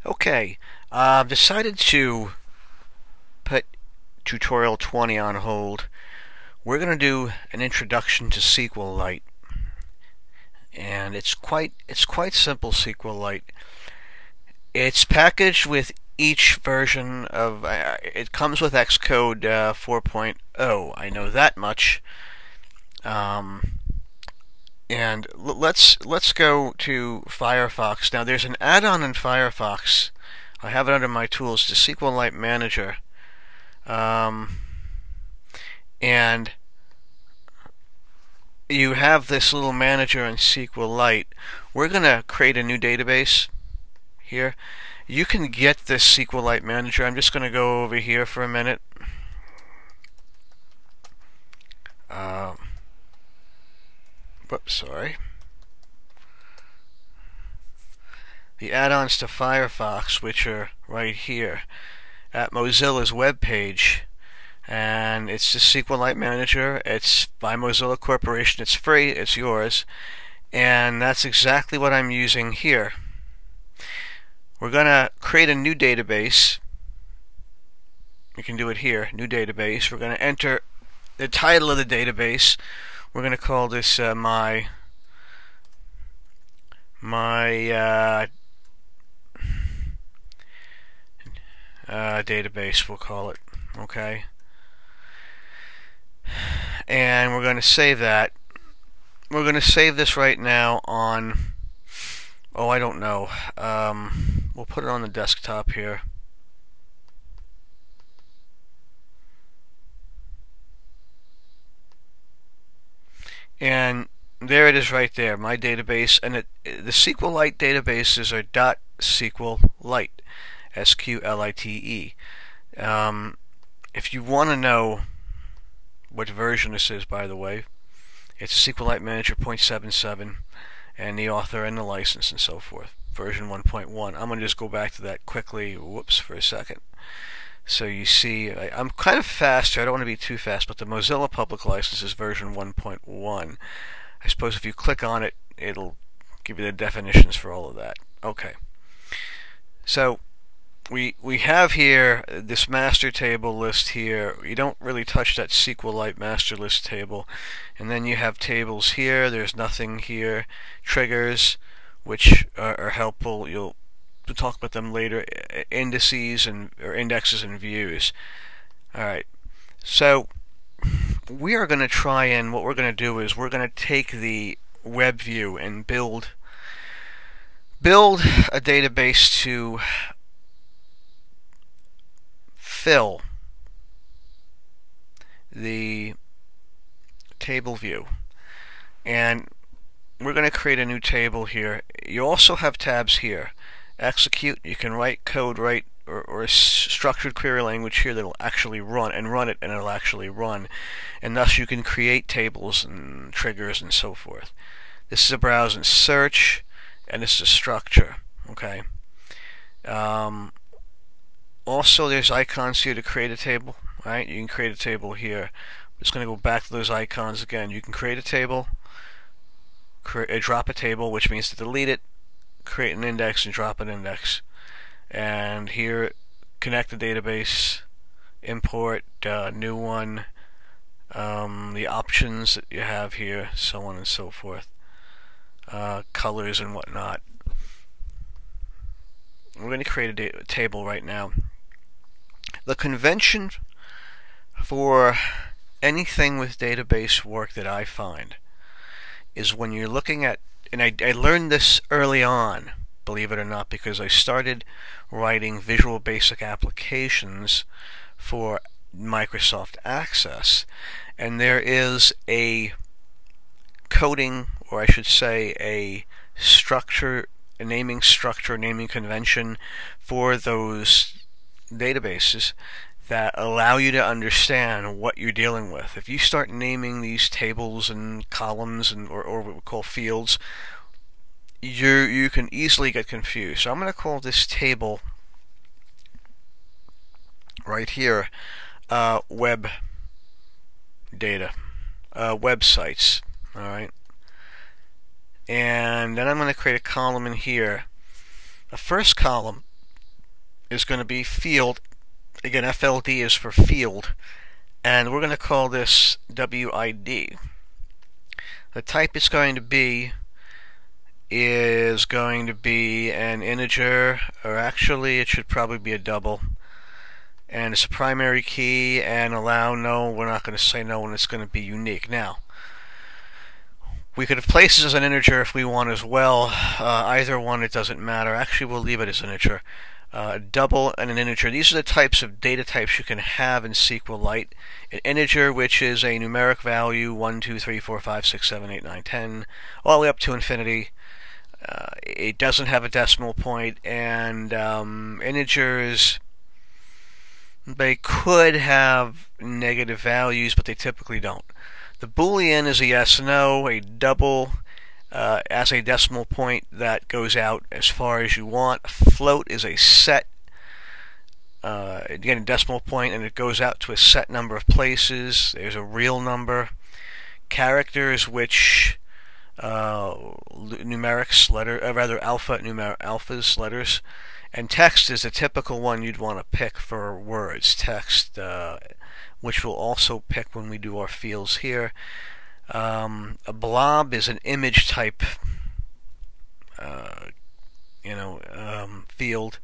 Okay, I've decided to put tutorial 20 on hold. We're going to do an introduction to SQLite, and it's quite simple. SQLite. It's packaged with each version of. It comes with Xcode 4.0. I know that much. Um, and let's go to Firefox. Now, there's an add-on in Firefox. I have it under my tools, the SQLite Manager. And you have this little manager in SQLite. We're going to create a new database here. You can get this SQLite Manager. I'm just going to go over here for a minute. Whoops, sorry. The add-ons to Firefox, which are right here at Mozilla's webpage. And it's the SQLite Manager. It's by Mozilla Corporation. It's free. It's yours. And that's exactly what I'm using here. We're going to create a new database. You can do it here, new database. We're going to enter the title of the database. We're going to call this my database, we'll call it. Okay. And we're going to save that. We're going to save this right now on, I don't know. We'll put it on the desktop here. And there it is right there, my database. And the SQLite databases are .SQLite, SQLite. If you want to know what version this is, by the way, it's SQLite Manager 0.77, and the author and the license and so forth, version 1.1. I'm going to just go back to that quickly, for a second. So you see, I'm kind of fast here. I don't want to be too fast, but the Mozilla public license is version 1.1. I suppose if you click on it, it'll give you the definitions for all of that. Okay. So we have here this master table list here. You don't really touch that SQLite master list table. And then you have tables here. There's nothing here. Triggers, which are helpful. We'll talk about them later. Indices or indexes and views. Alright. So we are going to try, and what we're going to do is we're going to take the web view and build a database to fill the table view. And we're going to create a new table here. You also have tabs here. Execute, you can write code, or a structured query language here that will actually run it, and it'll actually run. And thus you can create tables and triggers and so forth. This is a browse and search, and this is a structure. Okay. Also, there's icons here to create a table. Right? You can create a table here. I'm just going to go back to those icons again. You can create a table, drop a table, which means to delete it, create an index, and drop an index. And here, connect the database, import, new one, the options that you have here, so on and so forth, colors and whatnot. We're going to create a table right now. The convention for anything with database work that I find is when you're looking at, and I learned this early on, believe it or not, because I started writing Visual Basic applications for Microsoft Access, and there is a coding, or I should say a naming convention for those databases that allow you to understand what you're dealing with. If you start naming these tables and columns or what we call fields, you can easily get confused. So I'm going to call this table right here web data, websites. All right. And then I'm going to create a column in here. The first column is going to be field. Again, FLD is for field, and we're going to call this WID. The type it's going to be is going to be an integer, or actually it should probably be a double, and it's a primary key, and allow no, we're not going to say no, and it's going to be unique. Now, we could have placed it as an integer if we want as well. Either one, it doesn't matter. Actually, we'll leave it as an integer. Double and an integer. These are the types of data types you can have in SQLite. An integer, which is a numeric value, 1, 2, 3, 4, 5, 6, 7, 8, 9, 10, all the way up to infinity. It doesn't have a decimal point, and integers, they could have negative values, but they typically don't. The Boolean is a yes, no. A double as a decimal point that goes out as far as you want. A float is a set, again, a decimal point, and it goes out to a set number of places. There's a real number. Characters, which numerics, alphas, letters, and text is a typical one you'd want to pick for words. Text, which we'll also pick when we do our fields here. A blob is an image type, field,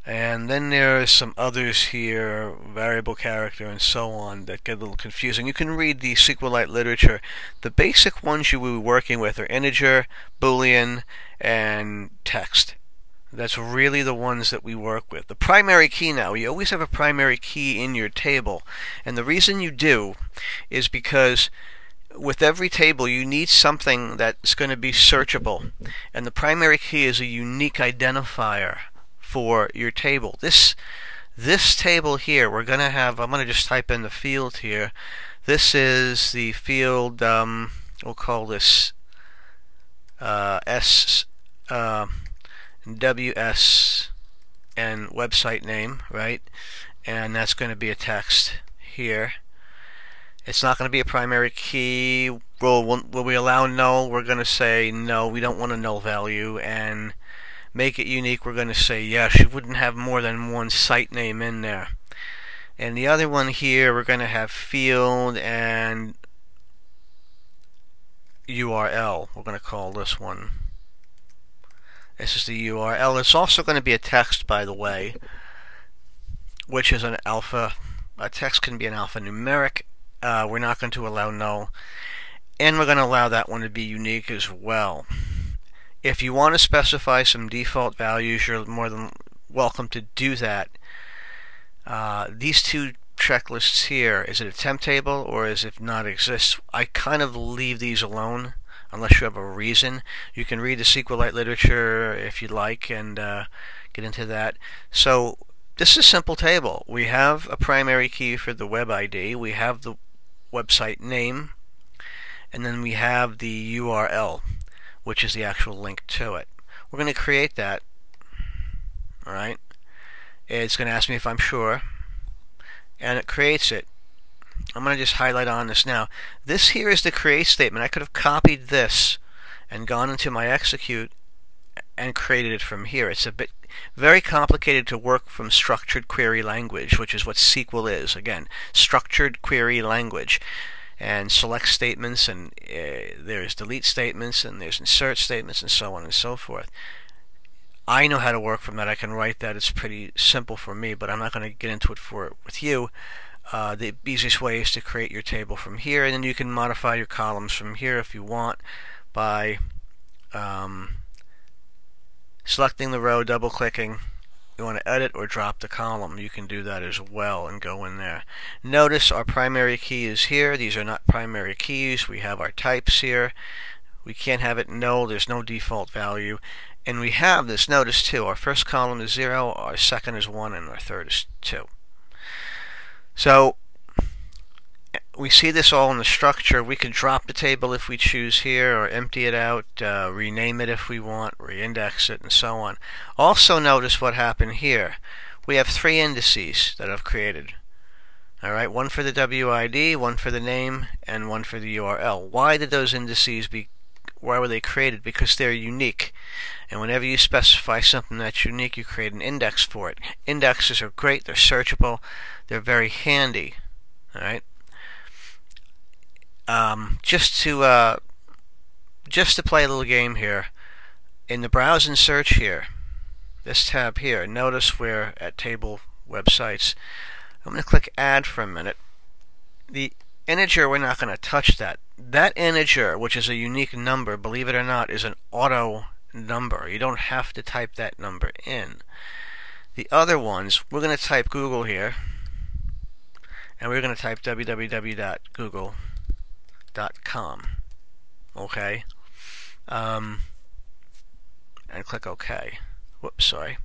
and then there are some others here, variable character and so on, that get a little confusing. You can read the SQLite literature. The basic ones you will be working with are integer, Boolean, and text. That's really the ones that we work with. The primary key now, you always have a primary key in your table, and the reason you do is because with every table you need something that's going to be searchable, and the primary key is a unique identifier for your table. This table here, we're going to have, I'm going to just type in the field here. This is the field, we'll call this WS and website name, right? And that's going to be a text here. It's not going to be a primary key. Will we allow null? We're going to say no, we don't want a null value. And make it unique, we're going to say yes. You wouldn't have more than one site name in there. And the other one here, we're going to have field and URL. We're going to call this one. This is the URL. It's also going to be a text, by the way, which is an alpha. A text can be an alphanumeric. We're not going to allow null. And we're going to allow that one to be unique as well. If you want to specify some default values, you're more than welcome to do that. These two checklists here, is it a temp table or is it not exist? I kind of leave these alone unless you have a reason. You can read the SQLite literature if you'd like and get into that. So this is a simple table. We have a primary key for the web ID, we have the website name, and then we have the URL, which is the actual link to it. We're going to create that. Alright, it's going to ask me if I'm sure, and it creates it. I'm going to just highlight on this now. This here is the create statement. I could have copied this and gone into my execute and created it from here. It's a bit very complicated to work from structured query language, which is what SQL is. Again, structured query language. And select statements, and there's delete statements, and there's insert statements, and so on and so forth. I know how to work from that. I can write that. It's pretty simple for me, but I'm not going to get into it with you. The easiest way is to create your table from here, and then you can modify your columns from here if you want by selecting the row, double-clicking. You want to edit or drop the column, you can do that as well and go in there. Notice our primary key is here. These are not primary keys. We have our types here. We can't have it null. There's no default value. And we have this, notice too, our first column is 0, our second is 1, and our third is 2. So we see this all in the structure. We can drop the table if we choose here, or empty it out, rename it if we want, reindex it, and so on. Also notice what happened here. We have 3 indices that I've created. Alright, one for the WID, one for the name, and one for the URL. Why did those indices Why were they created? Because they're unique. And whenever you specify something that's unique, you create an index for it. Indexes are great. They're searchable. They're very handy. All right. Just to play a little game here, in the browse and search here, this tab here, notice we're at table websites. I'm going to click add for a minute. The integer, we're not going to touch that. That integer, which is a unique number, believe it or not, is an auto number. You don't have to type that number in. The other ones, we're going to type Google here, and we're going to type www.google.com. Okay? And click OK. Whoops, sorry.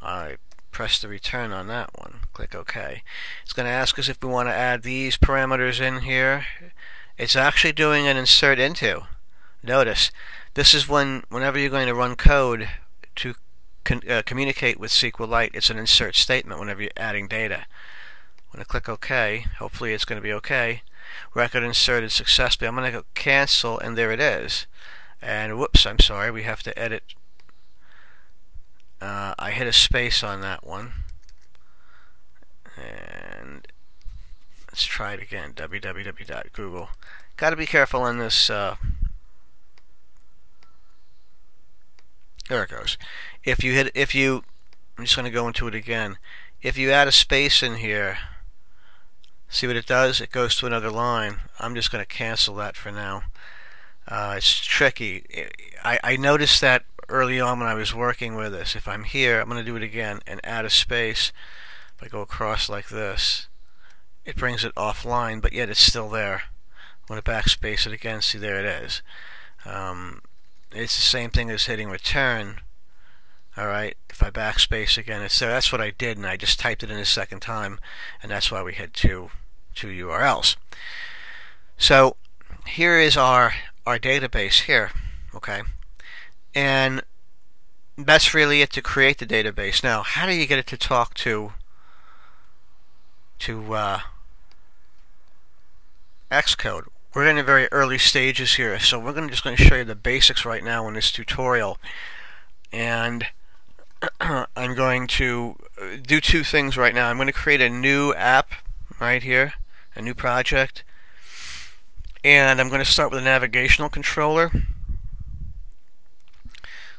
I press the return on that one. Click OK. It's going to ask us if we want to add these parameters in here. It's actually doing an insert into. Notice, this is whenever you're going to run code to communicate with SQLite, it's an insert statement whenever you're adding data. I'm going to click OK. Hopefully it's going to be OK. Record inserted successfully. I'm going to go cancel, and there it is. And whoops, I'm sorry, we have to edit. I hit a space on that one. And let's try it again. www.google. Got to be careful on this. There it goes. I'm just going to go into it again. If you add a space in here, see what it does? It goes to another line. I'm just going to cancel that for now. It's tricky. I noticed that early on when I was working with this. If I'm here, I'm going to do it again and add a space. If I go across like this, it brings it offline, but yet it's still there. I'm going to backspace it again. See, there it is. It's the same thing as hitting return. Alright, if I backspace again, it's there. That's what I did, and I just typed it in a second time, and that's why we had two URLs. So here is our database here, okay? And that's really it to create the database. Now, how do you get it to talk to Xcode? We're in the very early stages here, so we're just going to show you the basics right now in this tutorial. And I'm going to do two things right now. I'm going to create a new app right here, a new project, and I'm going to start with a navigational controller,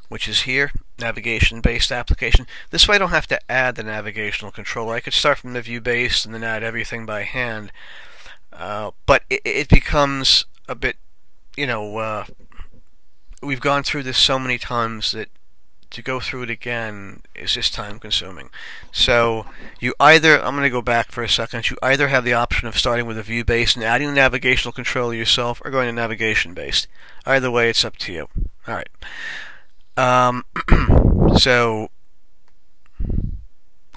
which is here, navigation-based application. This way I don't have to add the navigational controller. I could start from the view-based and then add everything by hand. But it becomes a bit, we've gone through this so many times that to go through it again is just time consuming. So you either, I'm going to go back for a second, you either have the option of starting with a view based and adding the navigational controller yourself, or going to navigation based. Either way, it's up to you. Alright. So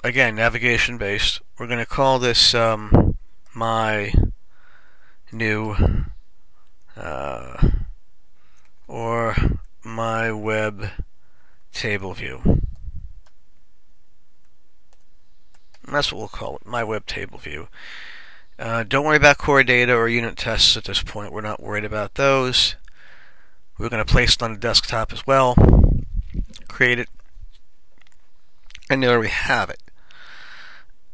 again, navigation based. We're going to call this my new or my web table view. And that's what we'll call it, my web table view. Don't worry about core data or unit tests at this point. We're not worried about those. We're going to place it on the desktop as well. Create it. And there we have it.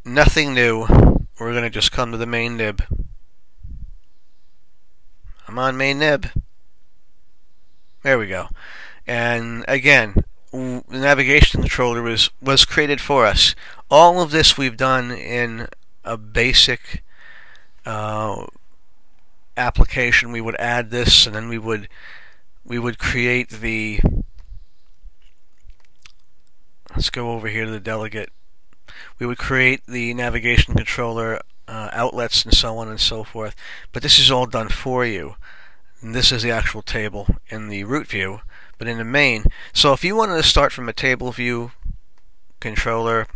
Nothing new. We're going to just come to the main nib. I'm on main nib. There we go. And again, the navigation controller was created for us. All of this we've done in a basic application. We would add this, and then we would create the. Let's go over here to the delegate. We would create the navigation controller outlets and so on and so forth. But this is all done for you. And this is the actual table in the root view, but in the main. So if you wanted to start from a table view controller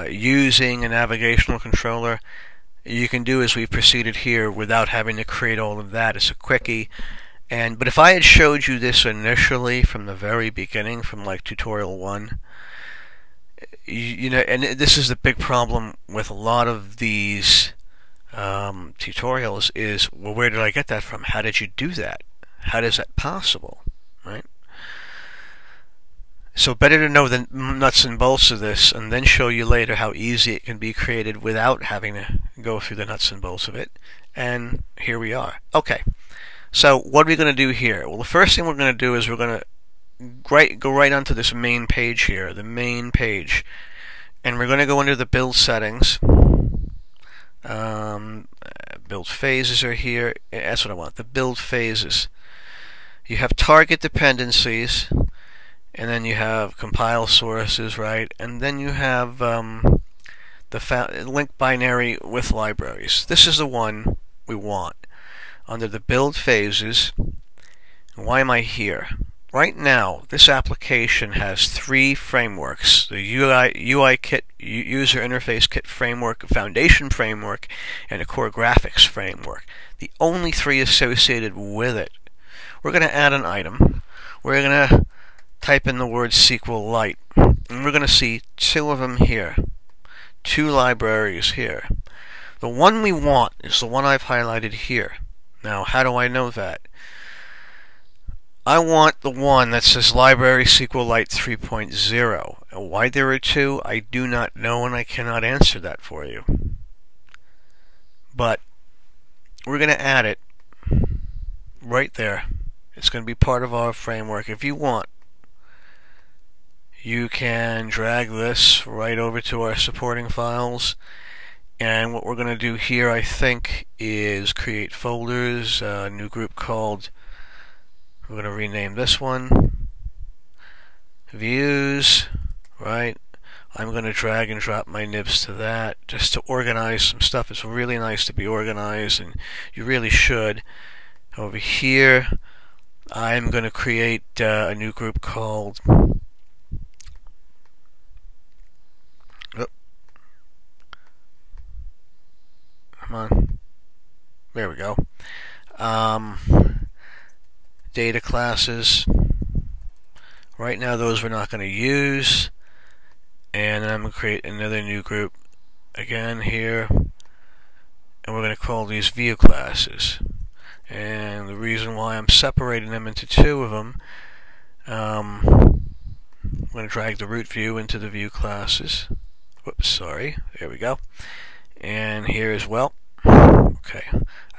using a navigational controller, you can do as we've proceeded here without having to create all of that. It's a quickie. But if I had showed you this initially from the very beginning, from like tutorial 1, and this is the big problem with a lot of these tutorials is, well, where did I get that from? How did you do that? How is that possible? Right? So better to know the nuts and bolts of this and then show you later how easy it can be created without having to go through the nuts and bolts of it. And here we are. Okay, so what are we going to do here? Well, the first thing we're going to do is we're going to go right onto this main page here, the main page. And we're going to go under the build settings. Build phases are here. That's what I want, the build phases. You have target dependencies. And then you have compile sources, right? And then you have the link binary with libraries. This is the one we want. Under the build phases, why am I here? Right now, this application has 3 frameworks: the UI kit, user interface kit framework, foundation framework, and a core graphics framework. The only 3 associated with it. We're going to add an item. We're going to type in the word SQLite, and we're going to see 2 of them here, 2 libraries here. The one we want is the one I've highlighted here. Now, how do I know that? I want the one that says Library SQLite 3.0. And why there are 2, I do not know, and I cannot answer that for you. But we're going to add it right there. It's going to be part of our framework. If you want, you can drag this right over to our supporting files, and what we're going to do here, I think, is create folders, a new group called, we're going to rename this one Views, right? I'm going to drag and drop my nibs to that just to organize some stuff. It's really nice to be organized, and you really should. Over here, I'm going to create a new group called come on. There we go. Data classes. Right now, those we're not going to use. And then I'm going to create another new group again here. And we're going to call these view classes. And the reason why I'm separating them into 2 of them, I'm going to drag the root view into the view classes. Whoops, sorry. There we go. And here as well. Okay.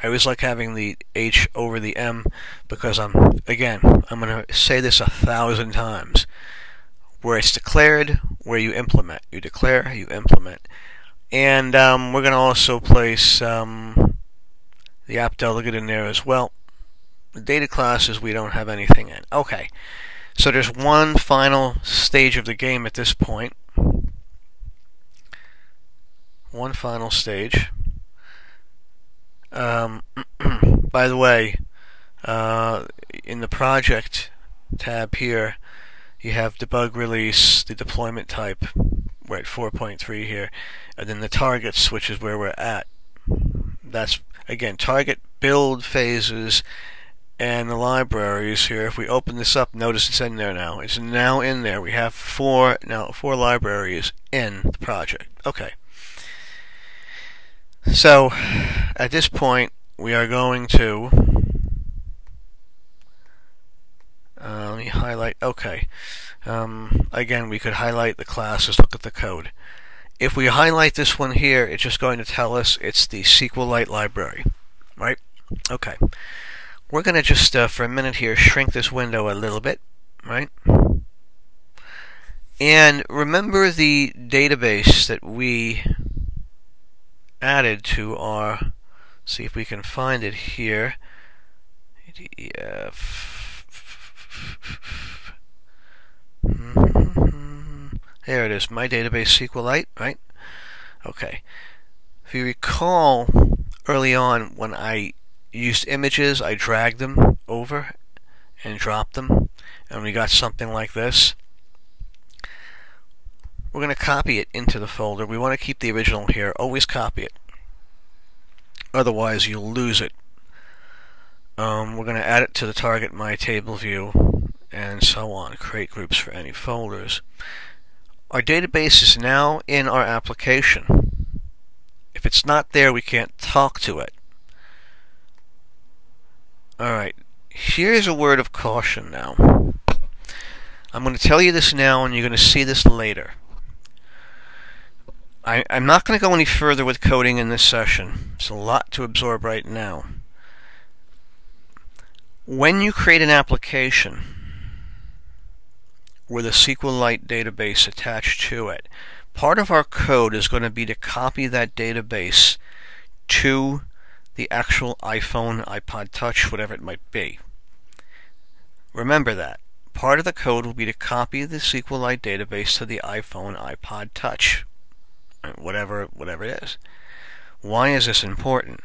I always like having the H over the M because I'm going to say this 1,000 times. Where it's declared, where you implement. You declare, you implement. And we're going to also place the app delegate in there as well. The data classes, we don't have anything in. Okay. So there's one final stage of the game at this point. One final stage. By the way, in the project tab here, you have debug release, the deployment type. We're at 4.3 here, and then the targets, which is where we're at. That's again target, build phases, and the libraries here. If we open this up, notice it's in there now. It's now in there. We have four libraries in the project. Okay. So at this point, we are going to let me highlight. Okay. Again, we could highlight the classes. Look at the code. If we highlight this one here, it's just going to tell us it's the SQLite library, right? Okay. We're going to just, for a minute here, shrink this window a little bit, right? And remember the database that we added to our, see if we can find it here. There it is, my database SQLite, right? Okay. If you recall, early on when I used images, I dragged them over and dropped them, and we got something like this. We're going to copy it into the folder. We want to keep the original here. Always copy it. Otherwise, you'll lose it. We're going to add it to the target my table view, and so on. Create groups for any folders. Our database is now in our application. If it's not there, we can't talk to it. Alright, here's a word of caution now. I'm going to tell you this now, and you're going to see this later. I'm not going to go any further with coding in this session. It's a lot to absorb right now. When you create an application with a SQLite database attached to it, part of our code is going to be to copy that database to the actual iPhone, iPod Touch, whatever it might be. Remember that. Part of the code will be to copy the SQLite database to the iPhone, iPod Touch, whatever it is. Why is this important?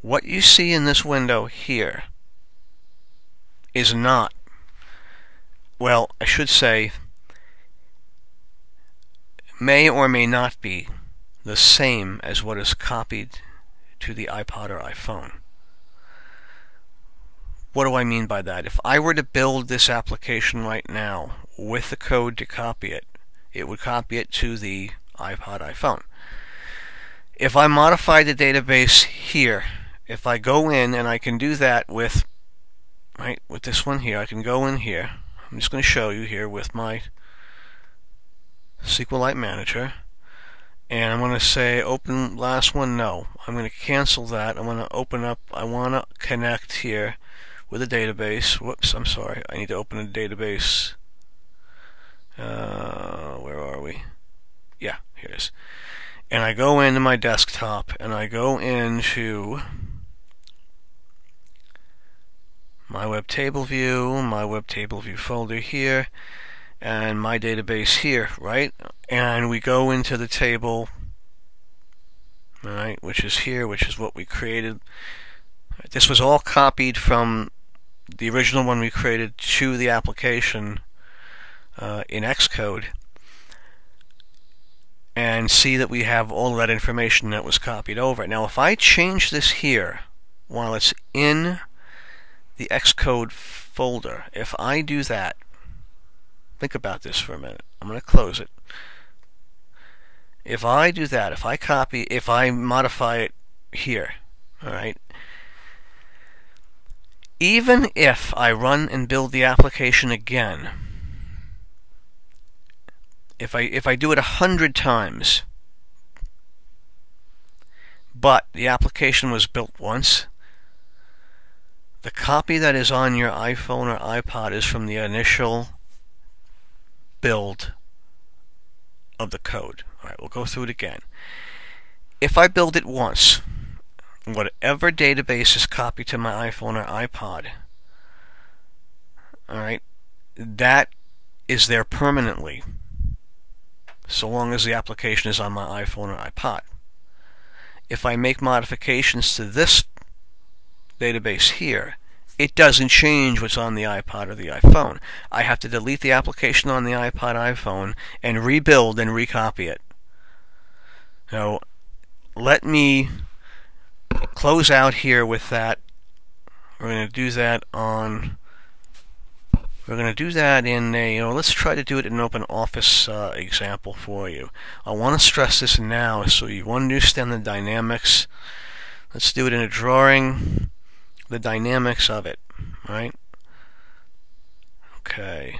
What you see in this window here is not, well, I should say, may or may not be the same as what is copied to the iPod or iPhone. What do I mean by that? If I were to build this application right now with the code to copy it, it would copy it to the iPod, iPhone. If I modify the database here, if I go in, and I can do that with this one here, I can go in here. I'm just going to show you here with my SQLite Manager, and I'm going to say open last one. No, I'm going to cancel that. I'm going to open up, I want to connect here with a database. Whoops, I'm sorry, I need to open a database. Where are we? Yeah, here it is. And I go into my desktop, and I go into my web table view folder here, and my database here, right? And we go into the table, right, which is here, which is what we created. This was all copied from the original one we created to the application in Xcode, and see that we have all of that information that was copied over. Now, if I change this here while it's in the Xcode folder, if I do that, think about this for a minute. I'm going to close it. If I do that, if I modify it here, alright, even if I run and build the application again, if I do it 100 times, but the application was built once, the copy that is on your iPhone or iPod is from the initial build of the code. Alright, we'll go through it again. If I build it once, whatever database is copied to my iPhone or iPod, alright, that is there permanently, so long as the application is on my iPhone or iPod. If I make modifications to this database here, it doesn't change what's on the iPod or the iPhone. I have to delete the application on the iPod, iPhone, and rebuild and recopy it. So let me close out here with that. We're going to do that on. We're going to do that in a. Let's try to do it in an open office example for you. I want to stress this now so you understand the dynamics. Let's do it in a drawing. The dynamics of it, right? Okay.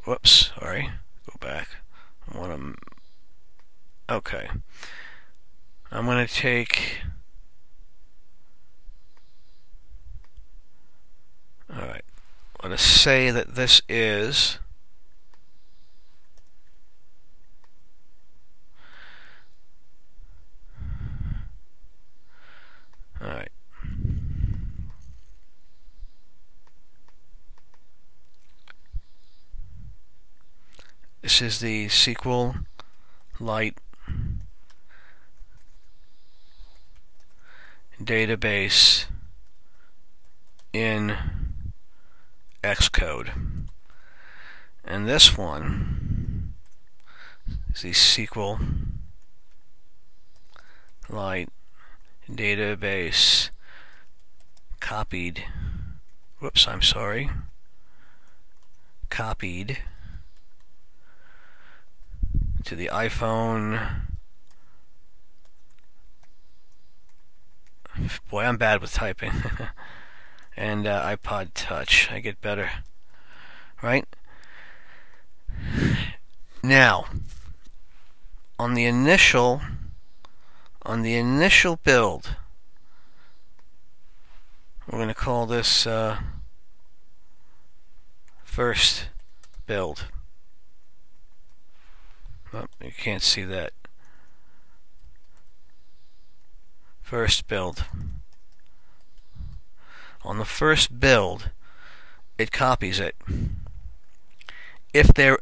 Whoops, sorry. Go back. I want to. Okay. I'm going to take. Alright. I'm going to say that this is. Alright. This is the SQLite database in Xcode. And this one is the SQLite database copied, whoops, I'm sorry, copied to the iPhone, Boy, I'm bad with typing. And iPod Touch. I get better. Right? Now, on the initial build, we're going to call this first build. Oh, you can't see that. First build. On the first build, it copies it. If there,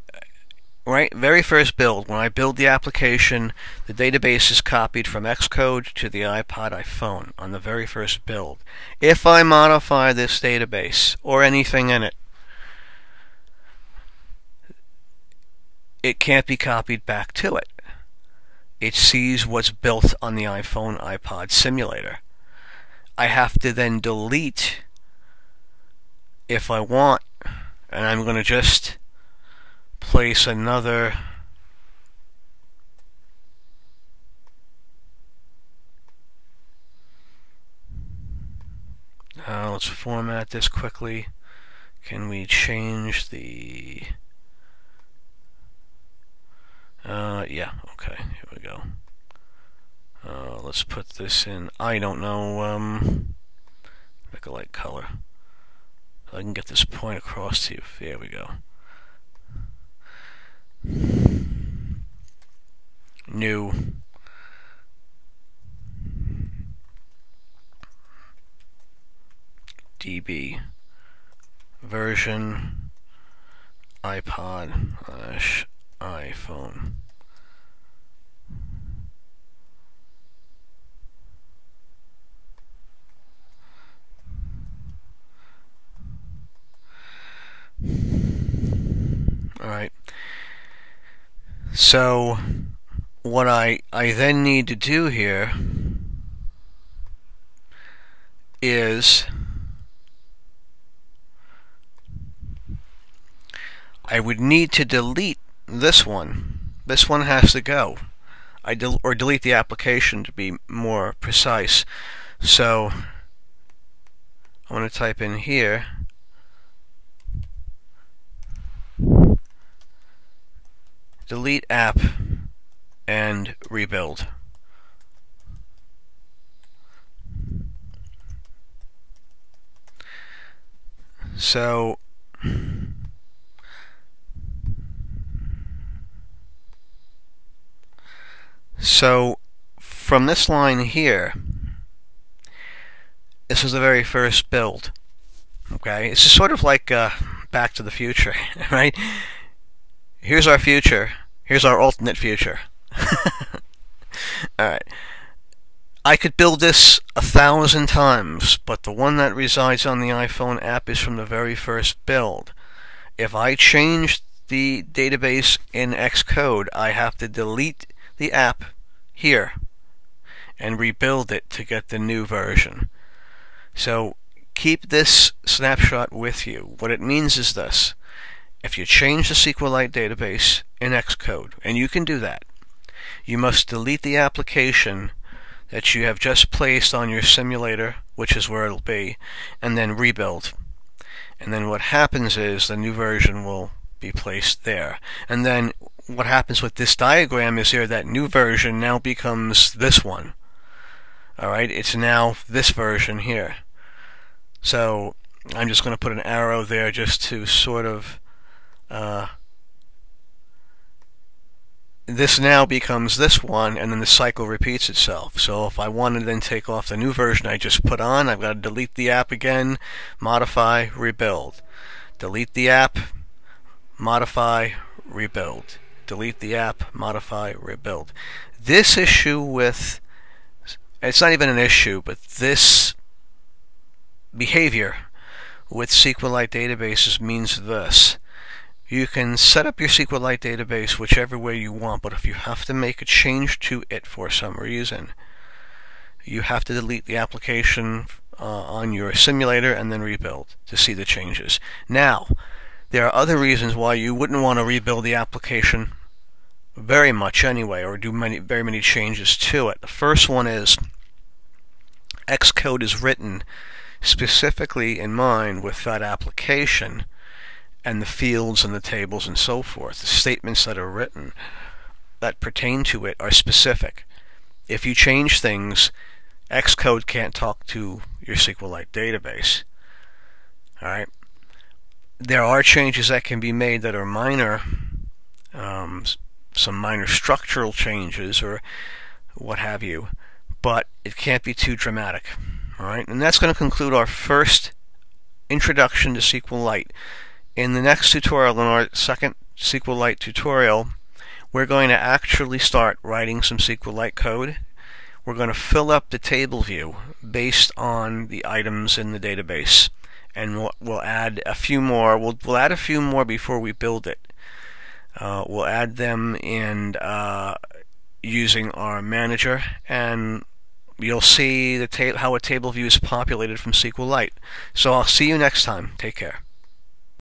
right, very first build, when I build the application, the database is copied from Xcode to the iPod iPhone on the very first build. If I modify this database or anything in it, it can't be copied back to it. It sees what's built on the iPhone iPod simulator. I have to then delete if I want, and I'm going to just place another let's format this quickly. Can we change the yeah, okay, here we go. Let's put this in, I don't know, pick a light color so I can get this point across to you. There we go. New DB version iPod/iPhone. Alright, so what I then need to do here is I would need to delete this one. This one has to go. Or delete the application to be more precise. So I'm going to type in here delete app and rebuild. So from this line here, this is the very first build. Okay, it's just sort of like Back to the Future, right? Here's our future. Here's our alternate future. Alright. I could build this 1,000 times, but the one that resides on the iPhone app is from the very first build. If I change the database in Xcode, I have to delete the app here and rebuild it to get the new version. So keep this snapshot with you. What it means is this. If you change the SQLite database in Xcode, and you can do that, you must delete the application that you have just placed on your simulator, which is where it'll be, and then rebuild. And then what happens is the new version will be placed there. And then what happens with this diagram is here that new version now becomes this one. Alright, it's now this version here. So I'm just going to put an arrow there just to sort of this now becomes this one, and then the cycle repeats itself. So if I want to then take off the new version I just put on, I've got to delete the app again, modify, rebuild. Delete the app, modify, rebuild. Delete the app, modify, rebuild. This issue with, it's not even an issue, but this behavior with SQLite databases means this. You can set up your SQLite database whichever way you want, but if you have to make a change to it for some reason, you have to delete the application on your simulator and then rebuild to see the changes. Now, there are other reasons why you wouldn't want to rebuild the application very much anyway, or do very many changes to it. The first one is Xcode is written specifically in mind with that application, and the fields and the tables and so forth. The statements that are written that pertain to it are specific. If you change things, Xcode can't talk to your SQLite database. Alright? There are changes that can be made that are minor, some minor structural changes or what have you, but it can't be too dramatic. Alright? And that's going to conclude our first introduction to SQLite. In the next tutorial, in our second SQLite tutorial, we're going to actually start writing some SQLite code. We're going to fill up the table view based on the items in the database, and we'll add a few more. We'll add a few more before we build it. We'll add them in using our manager, and you'll see how a table view is populated from SQLite. So I'll see you next time. Take care.